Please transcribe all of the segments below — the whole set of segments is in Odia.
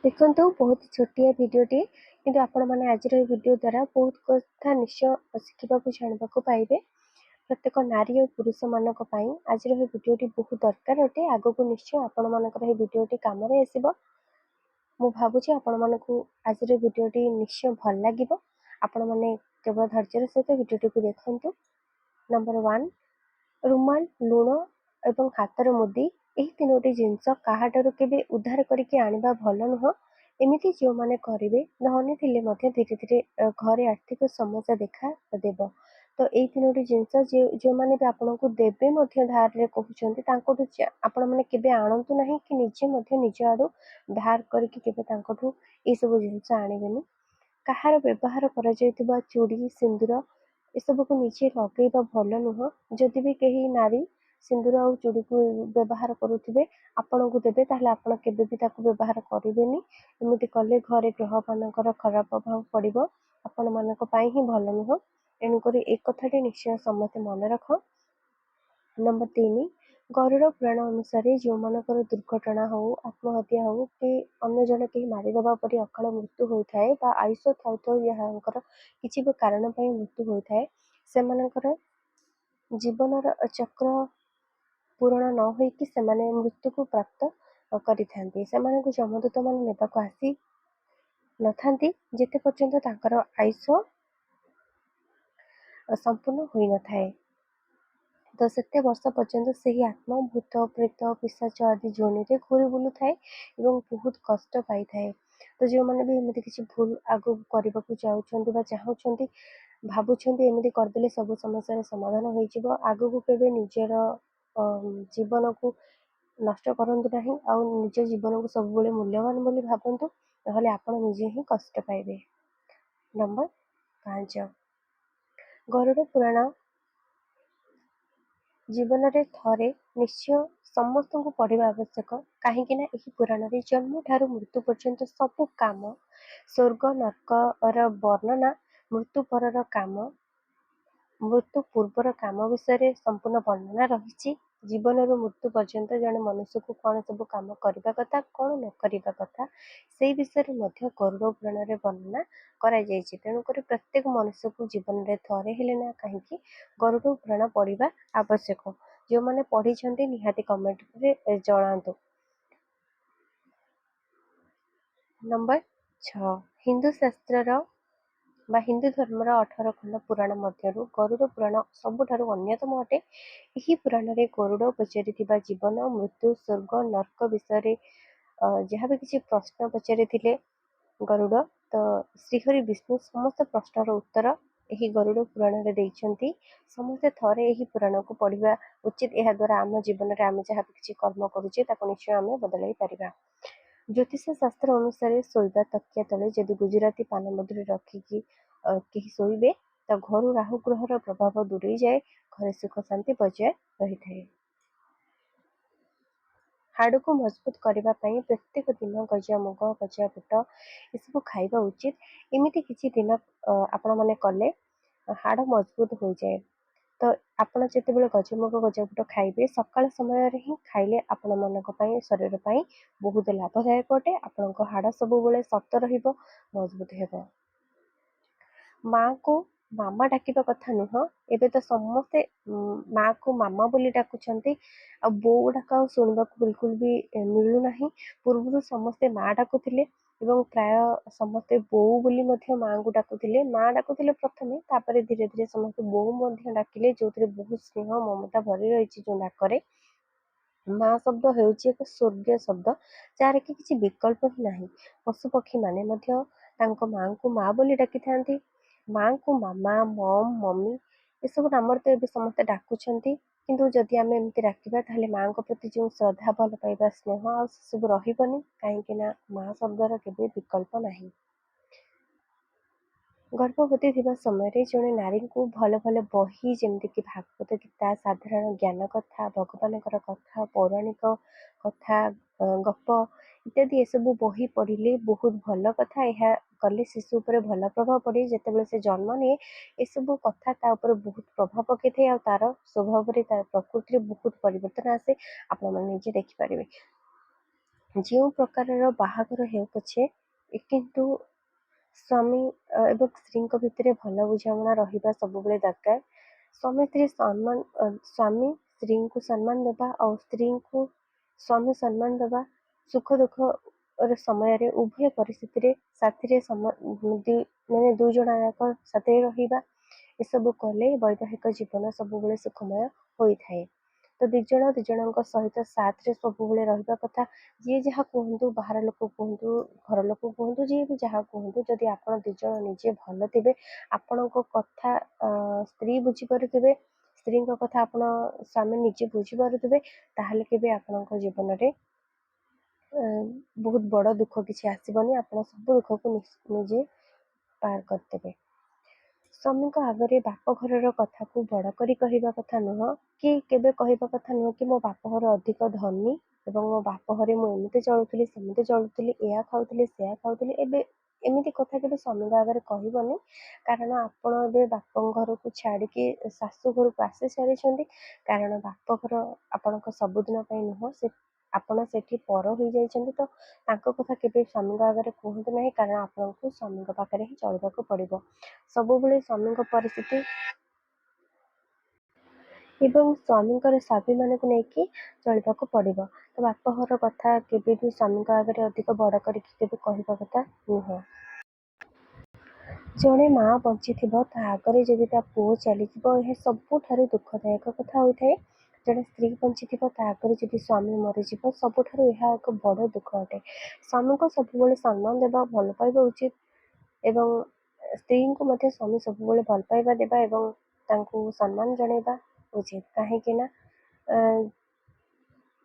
ଦେଖନ୍ତୁ ବହୁତ ଛୋଟିଆ ଭିଡ଼ିଓଟି କିନ୍ତୁ ଆପଣମାନେ ଆଜିର ଏହି ଭିଡ଼ିଓ ଦ୍ୱାରା ବହୁତ କଥା ନିଶ୍ଚୟ ଶିଖିବାକୁ ଜାଣିବାକୁ ପାଇବେ। ପ୍ରତ୍ୟେକ ନାରୀ ଓ ପୁରୁଷମାନଙ୍କ ପାଇଁ ଆଜିର ଏହି ଭିଡ଼ିଓଟି ବହୁତ ଦରକାର ଅଟେ। ଆଗକୁ ନିଶ୍ଚୟ ଆପଣମାନଙ୍କର ଏହି ଭିଡ଼ିଓଟି କାମରେ ଆସିବ। ମୁଁ ଭାବୁଛି ଆପଣମାନଙ୍କୁ ଆଜିର ଭିଡ଼ିଓଟି ନିଶ୍ଚୟ ଭଲ ଲାଗିବ। ଆପଣମାନେ କେବଳ ଧୈର୍ଯ୍ୟର ସହିତ ଭିଡ଼ିଓଟିକୁ ଦେଖନ୍ତୁ। ନମ୍ବର 1, ରୁମାଲ, ଲୁଣ ଏବଂ ହାତର ମୁଦି ଏହି ତିନୋଟି ଜିନିଷ କାହାଠାରୁ କେବେ ଉଦ୍ଧାର କରିକି ଆଣିବା ଭଲ ନୁହଁ। ଏମିତି ଯେଉଁମାନେ କରିବେ ଧନୀ ଥିଲେ ମଧ୍ୟ ଧୀରେ ଧୀରେ ଘରେ ଆର୍ଥିକ ସମସ୍ୟା ଦେଖା ଦେବ। ତ ଏଇ ତିନୋଟି ଜିନିଷ ଯେଉଁମାନେ ବି ଆପଣଙ୍କୁ ଦେବେ ମଧ୍ୟ ଧାରରେ କହୁଛନ୍ତି ତାଙ୍କଠୁ ଆପଣମାନେ କେବେ ଆଣନ୍ତୁ ନାହିଁ କି ନିଜେ ମଧ୍ୟ ନିଜ ଆଡ଼ୁ ଧାର କରିକି କେବେ ତାଙ୍କଠୁ ଏସବୁ ଜିନିଷ ଆଣିବେନି। କାହାର ବ୍ୟବହାର କରାଯାଇଥିବା ଚୁଡ଼ି, ସିନ୍ଦୁର ଏସବୁକୁ ନିଜେ ଲଗେଇବା ଭଲ ନୁହଁ। ଯଦି ବି କେହି ନାରୀ ସିନ୍ଦୁର ଆଉ ଚୁଡ଼ିକୁ ବ୍ୟବହାର କରୁଥିବେ ଆପଣଙ୍କୁ ଦେବେ ତାହେଲେ ଆପଣ କେବେ ବି ତାକୁ ବ୍ୟବହାର କରିବେନି। ଏମିତି କଲେ ଘରେ ଗ୍ରହମାନଙ୍କର ଖରାପ ପ୍ରଭାବ ପଡ଼ିବ, ଆପଣମାନଙ୍କ ପାଇଁ ହିଁ ଭଲ ନୁହଁ। ଏଣୁକରି ଏ କଥାଟି ନିଶ୍ଚୟ ସମସ୍ତେ ମନେ ରଖ। ନମ୍ବର 3, ଗରୁଡ଼ ପୁରାଣ ଅନୁସାରେ ଯେଉଁମାନଙ୍କର ଦୁର୍ଘଟଣା ହେଉ, ଆତ୍ମହତ୍ୟା ହେଉ କି ଅନ୍ୟ ଜଣେ କେହି ମାରିଦେବା ପରି ଅକାଳ ମୃତ୍ୟୁ ହୋଇଥାଏ ବା ଆୟୁଷ ଥାଉ ଥାଉ ଯାହାଙ୍କର କିଛି ବି କାରଣ ପାଇଁ ମୃତ୍ୟୁ ହୋଇଥାଏ, ସେମାନଙ୍କର ଜୀବନର ଚକ୍ର ପୂରଣ ନ ହୋଇକି ସେମାନେ ମୃତ୍ୟୁକୁ ପ୍ରାପ୍ତ କରିଥାନ୍ତି। ସେମାନଙ୍କୁ ଯମଦୂତମାନେ ନେବାକୁ ଆସି ନଥାନ୍ତି ଯେତେ ପର୍ଯ୍ୟନ୍ତ ତାଙ୍କର ଆୟୁଷ ସମ୍ପୂର୍ଣ୍ଣ ହୋଇନଥାଏ। ତ ସେତେ ବର୍ଷ ପର୍ଯ୍ୟନ୍ତ ସେହି ଆତ୍ମା ଭୂତ, ପ୍ରେତ, ପିଶାଚ ଆଦି ଯୋନିରେ ଘୁରି ବୁଲୁଥାଏ ଏବଂ ବହୁତ କଷ୍ଟ ପାଇଥାଏ। ତ ଯେଉଁମାନେ ବି ଏମିତି କିଛି ଭୁଲ ଆଗକୁ କରିବାକୁ ଯାଉଛନ୍ତି ବା ଚାହୁଁଛନ୍ତି, ଭାବୁଛନ୍ତି ଏମିତି କରିଦେଲେ ସବୁ ସମସ୍ୟାର ସମାଧାନ ହୋଇଯିବ, ଆଗକୁ କେବେ ନିଜର ଜୀବନକୁ ନଷ୍ଟ କରନ୍ତୁ ନାହିଁ ଆଉ ନିଜ ଜୀବନକୁ ସବୁବେଳେ ମୂଲ୍ୟବାନ ବୋଲି ଭାବନ୍ତୁ, ନହେଲେ ଆପଣ ନିଜେ ହିଁ କଷ୍ଟ ପାଇବେ। ନମ୍ବର 5, ଗରୁଡ଼ ପୁରାଣ ଜୀବନରେ ଥରେ ନିଶ୍ଚୟ ସମସ୍ତଙ୍କୁ ପଢ଼ିବା ଆବଶ୍ୟକ। କାହିଁକି ନା ଏହି ପୁରାଣରେ ଜନ୍ମ ଠାରୁ ମୃତ୍ୟୁ ପର୍ଯ୍ୟନ୍ତ ସବୁ କାମ, ସ୍ୱର୍ଗ ନର୍କର ବର୍ଣ୍ଣନା, ମୃତ୍ୟୁ ପରର କାମ, ମୃତ୍ୟୁ ପୂର୍ବର କାମ ବିଷୟରେ ସମ୍ପୂର୍ଣ୍ଣ ବର୍ଣ୍ଣନା ରହିଛି। ଜୀବନରୁ ମୃତ୍ୟୁ ପର୍ଯ୍ୟନ୍ତ ଜଣେ ମନୁଷ୍ୟକୁ କ'ଣ ସବୁ କାମ କରିବା କଥା, କ'ଣ ନ କରିବା କଥା, ସେଇ ବିଷୟରେ ମଧ୍ୟ ଗରୁଡ଼ ପୁରାଣରେ ବର୍ଣ୍ଣନା କରାଯାଇଛି। ତେଣୁକରି ପ୍ରତ୍ୟେକ ମନୁଷ୍ୟକୁ ଜୀବନରେ ଥରେ ହେଲେ ନା କାହିଁକି ଗରୁଡ଼ ପୁରାଣ ପଢ଼ିବା ଆବଶ୍ୟକ। ଯେଉଁମାନେ ପଢ଼ିଛନ୍ତି ନିହାତି କମେଣ୍ଟରେ ଜଣାନ୍ତୁ। ନମ୍ବର 6, ହିନ୍ଦୁ ଶାସ୍ତ୍ରର ବା ହିନ୍ଦୁ ଧର୍ମର 18 ଖଣ୍ଡ ପୁରାଣ ମଧ୍ୟରୁ ଗରୁଡ଼ ପୁରାଣ ସବୁଠାରୁ ଅନ୍ୟତମ ଅଟେ। ଏହି ପୁରାଣରେ ଗରୁଡ଼ ପଚାରିଥିବା ଜୀବନ, ମୃତ୍ୟୁ, ସ୍ୱର୍ଗ, ନର୍କ ବିଷୟରେ ଯାହା ବି କିଛି ପ୍ରଶ୍ନ ପଚାରିଥିଲେ ଗରୁଡ଼, ତ ଶ୍ରୀହରି ବିଷ୍ଣୁ ସମସ୍ତ ପ୍ରଶ୍ନର ଉତ୍ତର ଏହି ଗରୁଡ଼ ପୁରାଣରେ ଦେଇଛନ୍ତି। ସମସ୍ତେ ଥରେ ଏହି ପୁରାଣକୁ ପଢ଼ିବା ଉଚିତ। ଏହାଦ୍ୱାରା ଆମ ଜୀବନରେ ଆମେ ଯାହା ବି କିଛି କର୍ମ କରୁଛେ ତାକୁ ନିଶ୍ଚୟ ଆମେ ବଦଳାଇ ପାରିବା। ଜ୍ୟୋତିଷ ଶାସ୍ତ୍ର ଅନୁସାରେ ଶୋଇବା ତକିଆ ତଳେ ଯଦି ଗୁଜୁରାତି ପାନ ମଧୁରୀ ରଖିକି କେହି ଶୋଇବେ ତ ଘରୁ ରାହୁ ଗ୍ରହର ପ୍ରଭାବ ଦୂରେଇ ଯାଏ, ଘରେ ସୁଖ ଶାନ୍ତି ବଜାୟ ରହିଥାଏ। ହାଡ଼କୁ ମଜବୁତ କରିବା ପାଇଁ ପ୍ରତ୍ୟେକ ଦିନ ଗଜାମୁଗ, ଗଜା ବୁଟ ଏସବୁ ଖାଇବା ଉଚିତ। ଏମିତି କିଛି ଦିନ ଆପଣମାନେ କଲେ ହାଡ଼ ମଜବୁତ ହୋଇଯାଏ। ତ ଆପଣ ଯେତେବେଳେ ଗଜାମୁଗ, ଗଜାବୁଟ ଖାଇବେ ସକାଳ ସମୟରେ ହିଁ ଖାଇଲେ ଆପଣମାନଙ୍କ ପାଇଁ, ଶରୀର ପାଇଁ ବହୁତ ଲାଭଦାୟକ ଅଟେ। ଆପଣଙ୍କ ହାଡ଼ ସବୁବେଳେ ଶକ୍ତ ରହିବ, ମଜବୁତ ହେବ। ମାଆକୁ ମାମା ଡାକିବା କଥା ନୁହଁ। ଏବେ ତ ସମସ୍ତେ ମାଆକୁ ମାମା ବୋଲି ଡାକୁଛନ୍ତି, ଆଉ ବୋଉ ଡାକ ଆଉ ଶୁଣିବାକୁ ବିଲକୁଲ ବି ମିଳୁନାହିଁ। ପୂର୍ବରୁ ସମସ୍ତେ ମା ଡାକୁଥିଲେ ଏବଂ ପ୍ରାୟ ସମସ୍ତେ ବୋଉ ବୋଲି ମଧ୍ୟ ମାଆଙ୍କୁ ଡାକୁଥିଲେ। ମା ଡାକୁଥିଲେ ପ୍ରଥମେ, ତାପରେ ଧୀରେ ଧୀରେ ସମସ୍ତେ ବୋଉ ମଧ୍ୟ ଡାକିଲେ, ଯେଉଁଥିରେ ବହୁତ ସ୍ନେହ ମମତା ଭରି ରହିଛି ଯେଉଁ ଡାକରେ। ମା ଶବ୍ଦ ହେଉଛି ଏକ ସ୍ୱର୍ଗୀୟ ଶବ୍ଦ, ଯାହାର କି କିଛି ବିକଳ୍ପ ହିଁ ନାହିଁ। ପଶୁପକ୍ଷୀମାନେ ମଧ୍ୟ ତାଙ୍କ ମାଆଙ୍କୁ ମା ବୋଲି ଡାକିଥାନ୍ତି। ମାଆଙ୍କୁ ମାମା, ମମ୍, ମମି ଏସବୁ ନାମରେ ତ ଏବେ ସମସ୍ତେ ଡାକୁଛନ୍ତି। କିନ୍ତୁ ଯଦି ଆମେ ଏମିତି ଡାକିବା ତାହେଲେ ମାଆଙ୍କ ପ୍ରତି ଯେଉଁ ଶ୍ରଦ୍ଧା, ଭଲ ପାଇବା, ସ୍ନେହ ଆଉ ସେସବୁ ରହିବନି। କାହିଁକି ନା ମା ଶବ୍ଦର କେବେ ବିକଳ୍ପ ନାହିଁ। ଗର୍ଭବତୀ ଥିବା ସମୟରେ ଜଣେ ନାରୀଙ୍କୁ ଭଲ ଭଲ ବହି ଯେମିତିକି ଭାଗବତ ଗୀତା, ସାଧାରଣ ଜ୍ଞାନ କଥା, ଭଗବାନଙ୍କର କଥା, ପୌରାଣିକ କଥା, ଗପ ଇତ୍ୟାଦି ଏସବୁ ବହି ପଢ଼ିଲେ ବହୁତ ଭଲ କଥା। ଏହା କଲେ ଶିଶୁ ଉପରେ ଭଲ ପ୍ରଭାବ ପଡ଼େ। ଯେତେବେଳେ ସେ ଜନ୍ମ ନିଏ ଏସବୁ କଥା ତା ଉପରେ ବହୁତ ପ୍ରଭାବ ପକାଇଥାଏ ଆଉ ତା'ର ସ୍ୱଭାବରେ, ତା ପ୍ରକୃତିରେ ବହୁତ ପରିବର୍ତ୍ତନ ଆସେ। ଆପଣମାନେ ନିଜେ ଦେଖିପାରିବେ। ଯେଉଁ ପ୍ରକାରର ବାହାଘର ହେଉ ପଛେ କିନ୍ତୁ ସ୍ୱାମୀ ଏବଂ ସ୍ତ୍ରୀଙ୍କ ଭିତରେ ଭଲ ବୁଝାମଣା ରହିବା ସବୁବେଳେ ଦରକାର। ସ୍ୱାମୀ ସ୍ତ୍ରୀଙ୍କୁ ସମ୍ମାନ ଦେବା ଆଉ ସ୍ତ୍ରୀଙ୍କୁ ସ୍ୱାମୀ ସମ୍ମାନ ଦେବା, ସୁଖ ଦୁଃଖର ସମୟରେ ଉଭୟ ପରିସ୍ଥିତିରେ ସାଥିରେ ମାନେ ଦୁଇ ଜଣ ଯାକ ସାଥିରେ ରହିବା, ଏସବୁ କଲେ ବୈବାହିକ ଜୀବନ ସବୁବେଳେ ସୁଖମୟ ହୋଇଥାଏ। ତ ଦି ଜଣଙ୍କ ସହିତ ସାଥରେ ସବୁବେଳେ ରହିବା କଥା। ଯିଏ ଯାହା କୁହନ୍ତୁ, ବାହାର ଲୋକ କୁହନ୍ତୁ, ଘର ଲୋକ କୁହନ୍ତୁ, ଯିଏ ବି ଯାହା କୁହନ୍ତୁ, ଯଦି ଆପଣ ଦି ଜଣ ନିଜେ ଭଲ ଥିବେ, ଆପଣଙ୍କ କଥା ସ୍ତ୍ରୀ ବୁଝିପାରୁଥିବେ, ସ୍ତ୍ରୀଙ୍କ କଥା ଆପଣ ସ୍ୱାମୀ ନିଜେ ବୁଝିପାରୁଥିବେ, ତାହେଲେ କେବେ ଆପଣଙ୍କ ଜୀବନରେ ବହୁତ ବଡ଼ ଦୁଃଖ କିଛି ଆସିବନି। ଆପଣ ସବୁ ଦୁଃଖକୁ ନିଜେ ପାର କରିଦେବେ। ସ୍ୱାମୀଙ୍କ ଆଗରେ ବାପ ଘରର କଥାକୁ ବଡ଼ କରି କହିବା କଥା ନୁହଁ, କି କେବେ କହିବା କଥା ନୁହଁ କି ମୋ ବାପ ଘର ଅଧିକ ଧନୀ ଏବଂ ମୋ ବାପ ଘରେ ମୁଁ ଏମିତି ଚଳୁଥିଲି, ସେମିତି ଚଳୁଥିଲି, ଏୟା ଖାଉଥିଲି, ସେୟା ଖାଉଥିଲି। ଏବେ ଏମିତି କଥା କେବେ ସ୍ୱାମୀଙ୍କ ଆଗରେ କହିବନି, କାରଣ ଆପଣ ଏବେ ବାପ ଘରକୁ ଛାଡ଼ିକି ଶାଶୁ ଘରକୁ ଆସି ସାରିଛନ୍ତି। କାରଣ ବାପ ଘର ଆପଣଙ୍କ ସବୁଦିନ ପାଇଁ ନୁହଁ, ଆପଣ ସେଠି ପର ହୋଇଯାଇଛନ୍ତି। ତ ତାଙ୍କ କଥା କେବେ ସ୍ୱାମୀଙ୍କ ଆଗରେ କୁହନ୍ତୁ ନାହିଁ, କାରଣ ଆପଣଙ୍କୁ ସ୍ୱାମୀଙ୍କ ପାଖରେ ହିଁ ଚଳିବାକୁ ପଡ଼ିବ। ସବୁବେଳେ ସ୍ୱାମୀଙ୍କ ପରିସ୍ଥିତି ଏବଂ ସ୍ୱାମୀଙ୍କର ସ୍ୱାଭିମାନକୁ ନେଇକି ଚଳିବାକୁ ପଡ଼ିବ। ତ ବାପଘର କଥା କେବେ ବି ସ୍ୱାମୀଙ୍କ ଆଗରେ ଅଧିକ ବଡ଼ କରିକି କେବେ କହିବା କଥା ନୁହଁ। ଜଣେ ମା ବଞ୍ଚିଥିବ, ତା ଆଗରେ ଯଦି ତା ପୁଅ ଚାଲିଯିବ, ଏହା ସବୁଠାରୁ ଦୁଃଖଦାୟକ କଥା ହୋଇଥାଏ। ଜଣେ ସ୍ତ୍ରୀ ବଞ୍ଚିଥିବ, ତା ଆଗରେ ଯଦି ସ୍ୱାମୀ ମରିଯିବ, ସବୁଠାରୁ ଏହା ଏକ ବଡ଼ ଦୁଃଖ ଅଟେ। ସ୍ୱାମୀଙ୍କୁ ସବୁବେଳେ ସମ୍ମାନ ଦେବା, ଭଲ ପାଇବା ଉଚିତ ଏବଂ ସ୍ତ୍ରୀଙ୍କୁ ମଧ୍ୟ ସ୍ୱାମୀ ସବୁବେଳେ ଭଲ ପାଇବା ଦେବା ଏବଂ ତାଙ୍କୁ ସମ୍ମାନ ଜଣାଇବା ଉଚିତ। କାହିଁକି ନା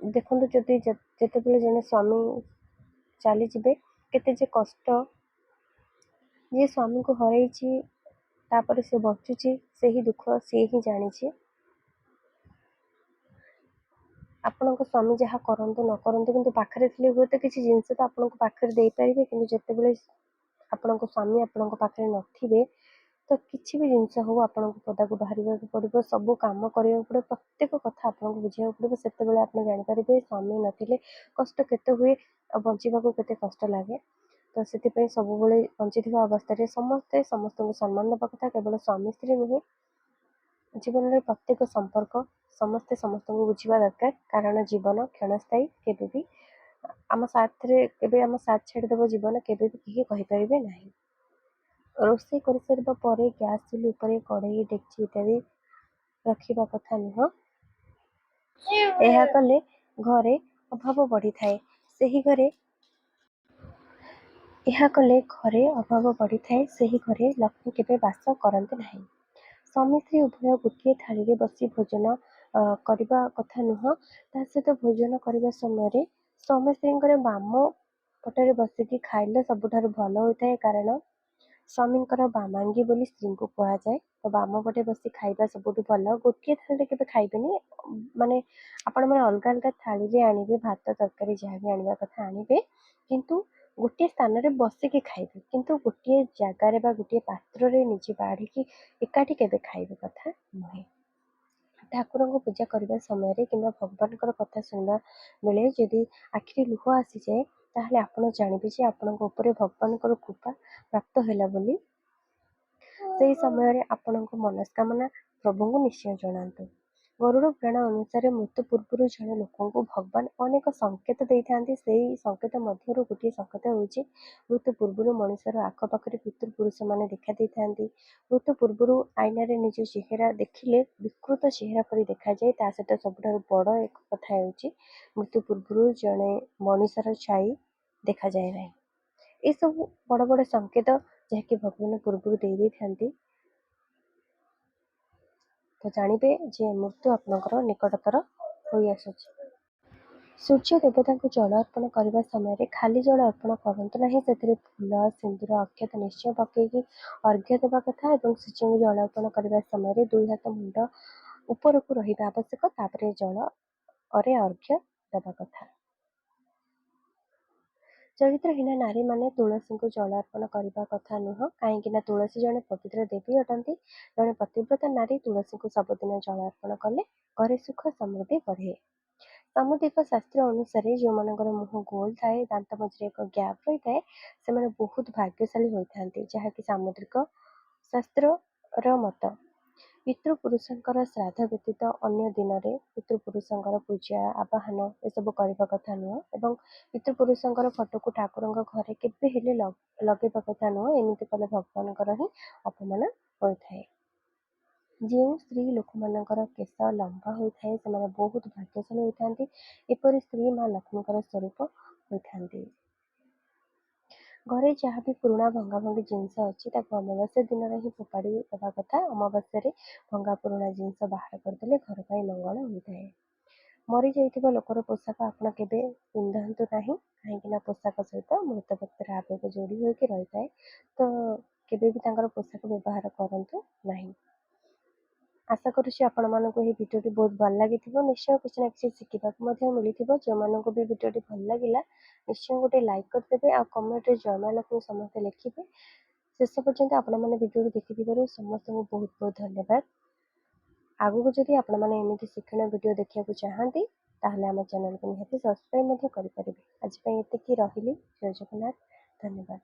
ଦେଖନ୍ତୁ, ଯେତେବେଳେ ଜଣେ ସ୍ୱାମୀ ଚାଲିଯିବେ, କେତେ ଯେ କଷ୍ଟ। ଯିଏ ସ୍ୱାମୀଙ୍କୁ ହରାଇଛି, ତାପରେ ସେ ବଞ୍ଚୁଛି, ସେହି ଦୁଃଖ ସିଏ ହିଁ ଜାଣିଛି। ଆପଣଙ୍କ ସ୍ୱାମୀ ଯାହା କରନ୍ତୁ ନ କରନ୍ତୁ, କିନ୍ତୁ ପାଖରେ ଥିଲେ ହୁଏତ କିଛି ଜିନିଷ ତ ଆପଣଙ୍କୁ ପାଖରେ ଦେଇପାରିବେ, କିନ୍ତୁ ଯେତେବେଳେ ଆପଣଙ୍କ ସ୍ୱାମୀ ଆପଣଙ୍କ ପାଖରେ ନଥିବେ, ତ କିଛି ବି ଜିନିଷ ହଉ ଆପଣଙ୍କୁ ପଦାକୁ ବାହାରିବାକୁ ପଡ଼ିବ, ସବୁ କାମ କରିବାକୁ ପଡ଼ିବ, ପ୍ରତ୍ୟେକ କଥା ଆପଣଙ୍କୁ ବୁଝିବାକୁ ପଡ଼ିବ। ସେତେବେଳେ ଆପଣ ଜାଣିପାରିବେ ସ୍ୱାମୀ ନଥିଲେ କଷ୍ଟ କେତେ ହୁଏ ଆଉ ବଞ୍ଚିବାକୁ କେତେ କଷ୍ଟ ଲାଗେ। ତ ସେଥିପାଇଁ ସବୁବେଳେ ବଞ୍ଚିଥିବା ଅବସ୍ଥାରେ ସମସ୍ତେ ସମସ୍ତଙ୍କୁ ସମ୍ମାନ ଦେବା କଥା। କେବଳ ସ୍ୱାମୀ ସ୍ତ୍ରୀ ନୁହେଁ, ଜୀବନରେ ପ୍ରତ୍ୟେକ ସମ୍ପର୍କ ସମସ୍ତେ ସମସ୍ତଙ୍କୁ ବୁଝିବା ଦରକାର, କାରଣ ଜୀବନ କ୍ଷଣସ୍ଥାୟୀ। କେବେ ବି ଆମ ସାଥ ଛାଡ଼ିଦେବ ଜୀବନ, କେବେ ବି କେହି କହିପାରିବେ ନାହିଁ। ରୋଷେଇ କରିସାରିବା ପରେ ଗ୍ୟାସ୍ ଚୁଲି ଉପରେ କଢ଼େଇ, ଡେକ୍ଚି ଇତ୍ୟାଦି ରଖିବା କଥା ନୁହଁ। ଏହା କଲେ ଘରେ ଅଭାବ ବଢ଼ିଥାଏ। ସେହି ଘରେ ଲକ୍ଷ୍ମୀ କେବେ ବାସ କରନ୍ତି ନାହିଁ। ସ୍ୱାମୀ ସ୍ତ୍ରୀ ଉଭୟ ଗୋଟିଏ ଥାଳିରେ ବସି ଭୋଜନ କରିବା କଥା ନୁହଁ। ତା ସହିତ ଭୋଜନ କରିବା ସମୟରେ ସ୍ୱାମୀ ସ୍ତ୍ରୀଙ୍କର ବାମ ପଟରେ ବସିକି ଖାଇଲେ ସବୁଠାରୁ ଭଲ ହୋଇଥାଏ, କାରଣ ସ୍ୱାମୀଙ୍କର ବାମାଙ୍ଗୀ ବୋଲି ସ୍ତ୍ରୀଙ୍କୁ କୁହାଯାଏ। ତ ବାମ ପଟେ ବସି ଖାଇବା ସବୁଠୁ ଭଲ। ଗୋଟିଏ ଥାଳିରେ କେବେ ଖାଇବେନି, ମାନେ ଆପଣମାନେ ଅଲଗା ଅଲଗା ଥାଳିରେ ଆଣିବେ, ଭାତ ତରକାରୀ ଯାହା ବି ଆଣିବା କଥା ଆଣିବେ, କିନ୍ତୁ ଗୋଟିଏ ସ୍ଥାନରେ ବସିକି ଖାଇବେ। କିନ୍ତୁ ଗୋଟିଏ ଜାଗାରେ ବା ଗୋଟିଏ ପାତ୍ରରେ ନିଜେ ବାଢ଼ିକି ଏକାଠି କେବେ ଖାଇବା କଥା ନୁହେଁ। ଠାକୁରଙ୍କୁ ପୂଜା କରିବା ସମୟରେ କିମ୍ବା ଭଗବାନଙ୍କର କଥା ଶୁଣିବା ବେଳେ ଯଦି ଆଖିରେ ଲୁହ ଆସିଯାଏ, ତାହେଲେ ଆପଣ ଜାଣିବେ ଯେ ଆପଣଙ୍କ ଉପରେ ଭଗବାନଙ୍କର କୃପା ପ୍ରାପ୍ତ ହେଲା ବୋଲି। ସେହି ସମୟରେ ଆପଣଙ୍କ ମନସ୍କାମନା ପ୍ରଭୁଙ୍କୁ ନିଶ୍ଚୟ ଜଣାନ୍ତୁ। ଗରୁଡ଼ ପୁରାଣ ଅନୁସାରେ ମୃତ୍ୟୁ ପୂର୍ବରୁ ଜଣେ ଲୋକଙ୍କୁ ଭଗବାନ ଅନେକ ସଂକେତ ଦେଇଥାନ୍ତି। ସେହି ସଂକେତ ମଧ୍ୟରୁ ଗୋଟିଏ ସଂକେତ ହେଉଛି ମୃତ୍ୟୁ ପୂର୍ବରୁ ମଣିଷର ଆଖପାଖରେ ପିତୃପୁରୁଷମାନେ ଦେଖା ଦେଇଥାନ୍ତି। ମୃତ୍ୟୁ ପୂର୍ବରୁ ଆଇନାରେ ନିଜ ଚେହେରା ଦେଖିଲେ ବିକୃତ ଚେହେରା ପରି ଦେଖାଯାଏ। ତା ସହିତ ସବୁଠାରୁ ବଡ଼ ଏକ କଥା ହେଉଛି ମୃତ୍ୟୁ ପୂର୍ବରୁ ଜଣେ ମଣିଷର ଛାଇ ଦେଖାଯାଏ ନାହିଁ। ଏସବୁ ବଡ଼ ବଡ଼ ସଂକେତ ଯାହାକି ଭଗବାନ ପୂର୍ବରୁ ଦେଇଥାନ୍ତି। ତ ଜାଣିବେ ଯେ ମୃତ୍ୟୁ ଆପଣଙ୍କର ନିକଟତର ହୋଇ ଆସୁଛି। ସୂର୍ଯ୍ୟ ଦେବତାଙ୍କୁ ଜଳ ଅର୍ପଣ କରିବା ସମୟରେ ଖାଲି ଜଳ ଅର୍ପଣ କରନ୍ତୁ ନାହିଁ। ସେଥିରେ ଫୁଲ, ସିନ୍ଦୁର, ଅକ୍ଷତ ନିଶ୍ଚୟ ପକାଇକି ଅର୍ଘ୍ୟ ଦେବା କଥା ଏବଂ ସୂର୍ଯ୍ୟଙ୍କୁ ଜଳ ଅର୍ପଣ କରିବା ସମୟରେ 2 ହାତ ମୁଣ୍ଡ ଉପରକୁ ରହିବା ଆବଶ୍ୟକ। ତାପରେ ଜଳରେ ଅର୍ଘ୍ୟ ଦେବା କଥା। ଚରିତ୍ରହୀନ ନାରୀମାନେ ତୁଳସୀଙ୍କୁ ଜଳ ଅର୍ପଣ କରିବା କଥା ନୁହଁ, କାହିଁକି ନା ତୁଳସୀ ଜଣେ ପବିତ୍ର ଦେବୀ ଅଟନ୍ତି। ଜଣେ ପତିବ୍ରତା ନାରୀ ତୁଳସୀଙ୍କୁ ସବୁଦିନ ଜଳ ଅର୍ପଣ କଲେ ଘରେ ସୁଖ ସମୃଦ୍ଧି ବଢ଼େ। ସାମୁଦ୍ରିକ ଶାସ୍ତ୍ର ଅନୁସାରେ ଯେଉଁମାନଙ୍କର ମୁହଁ ଗୋଲ ଥାଏ, ଦାନ୍ତ ମଝିରେ ଏକ ଗ୍ୟାପ୍ ରହିଥାଏ, ସେମାନେ ବହୁତ ଭାଗ୍ୟଶାଳୀ ହୋଇଥାନ୍ତି, ଯାହାକି ସାମୁଦ୍ରିକ ଶାସ୍ତ୍ରର ମତ। ପିତୃପୁରୁଷଙ୍କର ଶ୍ରାଦ୍ଧ ବ୍ୟତୀତ ଅନ୍ୟ ଦିନରେ ପିତୃପୁରୁଷଙ୍କର ପୂଜା ଆବାହନ ଏସବୁ କରିବା କଥା ନୁହଁ ଏବଂ ପିତୃପୁରୁଷଙ୍କର ଫଟୋକୁ ଠାକୁରଙ୍କ ଘରେ କେବେ ହେଲେ ଲଗେଇବା କଥା ନୁହଁ। ଏମିତି କଲେ ଭଗବାନଙ୍କର ହିଁ ଅପମାନ ହୋଇଥାଏ। ଯେଉଁ ସ୍ତ୍ରୀ ଲୋକମାନଙ୍କର କେଶ ଲମ୍ବା ହୋଇଥାଏ ସେମାନେ ବହୁତ ଭାଗ୍ୟଶାଳୀ ହୋଇଥାନ୍ତି। ଏପରି ସ୍ତ୍ରୀ ମା ଲକ୍ଷ୍ମୀଙ୍କର ସ୍ୱରୂପ ହୋଇଥାନ୍ତି। ଘରେ ଯାହା ବି ପୁରୁଣା ଭଙ୍ଗାଭଙ୍ଗି ଜିନିଷ ଅଛି ତାକୁ ଅମାବାସ୍ୟା ଦିନରେ ହିଁ ଫୋପାଡ଼ି ଦେବା କଥା। ଅମାବାସ୍ୟାରେ ଭଙ୍ଗା ପୁରୁଣା ଜିନିଷ ବାହାର କରିଦେଲେ ଘର ପାଇଁ ମଙ୍ଗଳ ହୋଇଥାଏ। ମରିଯାଇଥିବା ଲୋକର ପୋଷାକ ଆପଣ କେବେ ପିନ୍ଧନ୍ତୁ ନାହିଁ, କାହିଁକି ନା ପୋଷାକ ସହିତ ମୃତ ବ୍ୟକ୍ତିର ଆବେଗ ଯୋଡ଼ି ହୋଇକି ରହିଥାଏ। ତ କେବେ ବି ତାଙ୍କର ପୋଷାକ ବ୍ୟବହାର କରନ୍ତୁ ନାହିଁ। ଆଶା କରୁଛି ଆପଣମାନଙ୍କୁ ଏହି ଭିଡ଼ିଓଟି ବହୁତ ଭଲ ଲାଗିଥିବ। ନିଶ୍ଚୟ କିଛି ନା କିଛି ଶିଖିବାକୁ ମଧ୍ୟ ମିଳିଥିବ। ଯେଉଁମାନଙ୍କୁ ବି ଭିଡ଼ିଓଟି ଭଲ ଲାଗିଲା ନିଶ୍ଚୟ ଗୋଟେ ଲାଇକ୍ କରିଦେବେ ଆଉ କମେଣ୍ଟରେ ଜୟ ମା ଲକ୍ଷ୍ମୀ ସମସ୍ତେ ଲେଖିବେ। ଶେଷ ପର୍ଯ୍ୟନ୍ତ ଆପଣମାନେ ଭିଡ଼ିଓଟି ଦେଖିଥିବାରୁ ସମସ୍ତଙ୍କୁ ବହୁତ ବହୁତ ଧନ୍ୟବାଦ। ଆଗକୁ ଯଦି ଆପଣମାନେ ଏମିତି ଶିକ୍ଷଣୀୟ ଭିଡ଼ିଓ ଦେଖିବାକୁ ଚାହାନ୍ତି ତାହେଲେ ଆମ ଚ୍ୟାନେଲକୁ ନିହାତି ସବସ୍କ୍ରାଇବ୍ ମଧ୍ୟ କରିପାରିବେ। ଆଜି ପାଇଁ ଏତିକି, ରହିଲି। ଜୟ ଜଗନ୍ନାଥ, ଧନ୍ୟବାଦ।